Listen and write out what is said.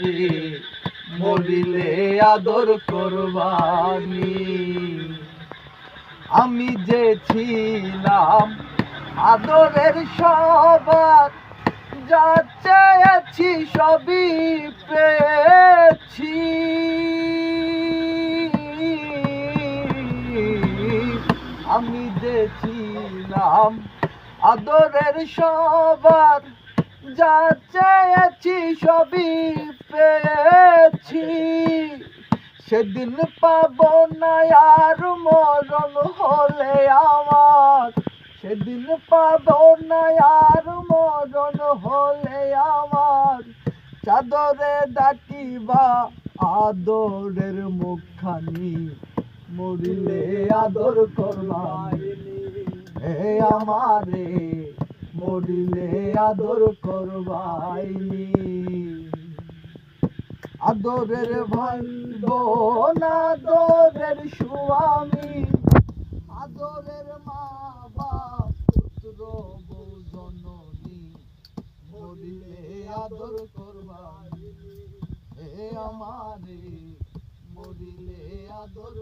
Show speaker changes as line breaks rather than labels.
রে মরিলে আদর করবানি। আমি যে ছিলাম আদরের সবার, যা চেয়েছি সবই পেয়েছি। আমি যে ছিলাম আদরের সবার, যা চেয়েছি সবই পেয়েছি। সেদিন পাবো না আর মরণ হলে আমার, সেদিন পাবো না আর মরণ হলে আমার। চাদরে ডাকিবা আদরের মুখখানি, মরিলে আদর করবানি। হে আমারে মরিলে আদর করবাইনি। আদরের ভাই বোন, আদরের স্বামী, আদরের মা বাপ, পুত্র বউ জননী, মরিলে আদর করবানি। হে আমারে মরিলে আদর